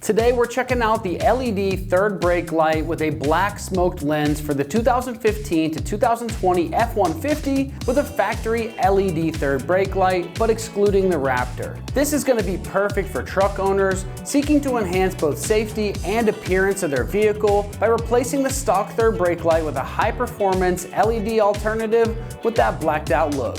Today we're checking out the LED third brake light with a black smoked lens for the 2015 to 2020 F-150 with a factory LED third brake light, but excluding the Raptor. This is going to be perfect for truck owners seeking to enhance both safety and appearance of their vehicle by replacing the stock third brake light with a high-performance LED alternative with that blacked out look.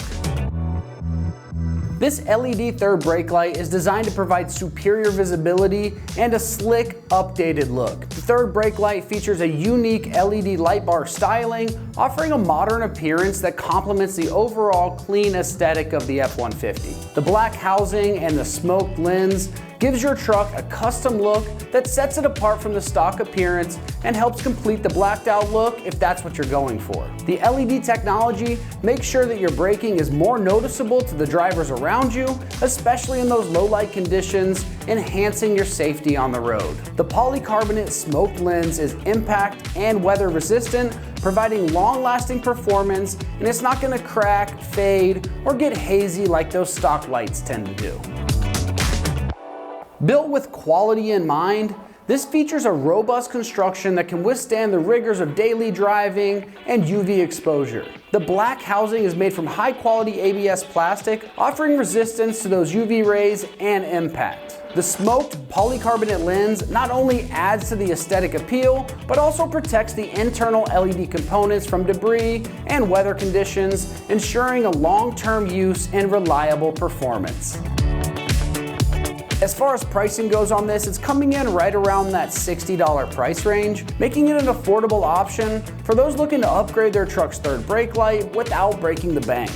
This LED third brake light is designed to provide superior visibility and a slick, updated look. The third brake light features a unique LED light bar styling, offering a modern appearance that complements the overall clean aesthetic of the F-150. The black housing and the smoked lens gives your truck a custom look that sets it apart from the stock appearance and helps complete the blacked out look if that's what you're going for. The LED technology makes sure that your braking is more noticeable to the drivers around you, especially in those low light conditions, enhancing your safety on the road. The polycarbonate smoked lens is impact and weather resistant, providing long-lasting performance, and it's not going to crack, fade, or get hazy like those stock lights tend to do. Built with quality in mind, this features a robust construction that can withstand the rigors of daily driving and UV exposure. The black housing is made from high-quality ABS plastic, offering resistance to those UV rays and impact. The smoked polycarbonate lens not only adds to the aesthetic appeal, but also protects the internal LED components from debris and weather conditions, ensuring a long-term use and reliable performance. As far as pricing goes on this, it's coming in right around that $60 price range, making it an affordable option for those looking to upgrade their truck's third brake light without breaking the bank.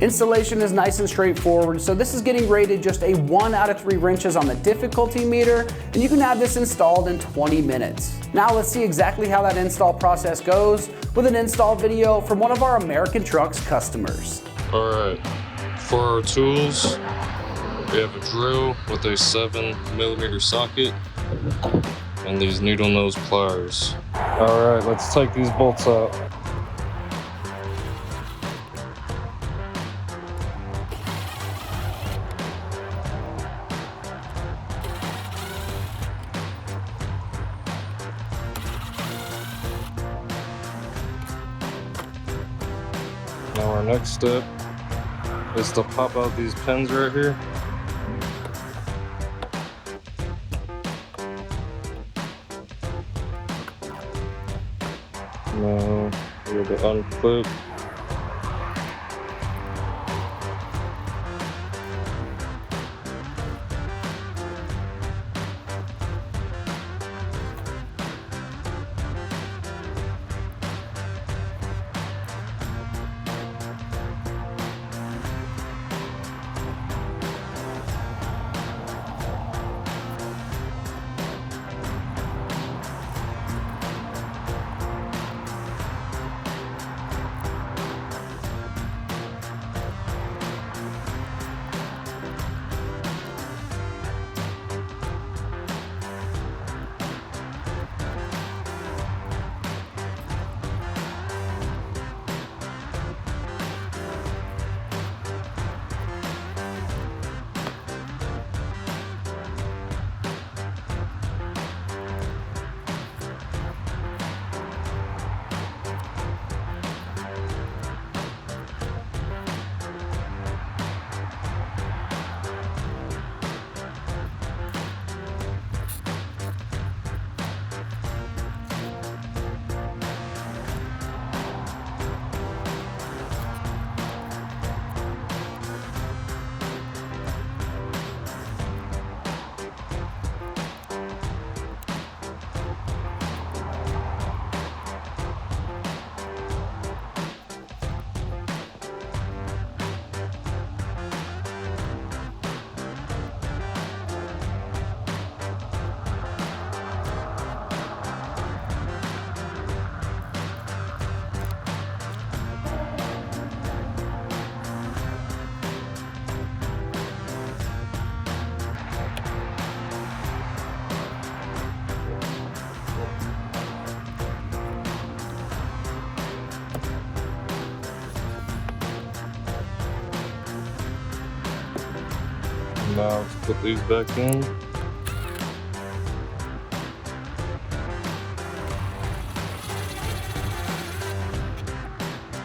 Installation is nice and straightforward, so this is getting rated just a 1 out of 3 wrenches on the difficulty meter, and you can have this installed in 20 minutes. Now let's see exactly how that install process goes with an install video from one of our American Trucks customers. All right. For our tools, we have a drill with a 7mm socket and these needle nose pliers. All right, let's take these bolts out. Now our next step is to pop out these pins right here. Now we're going to unclip. Now let's put these back in.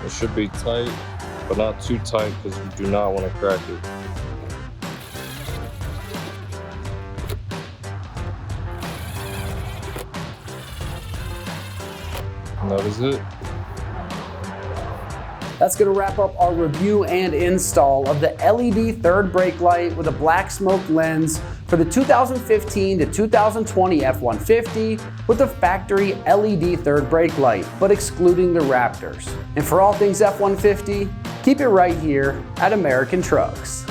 It should be tight, but not too tight because you do not want to crack it. And that is it. That's going to wrap up our review and install of the LED third brake light with a black smoke lens for the 2015 to 2020 F-150 with the factory LED third brake light, but excluding the Raptors. And for all things F-150, keep it right here at American Trucks.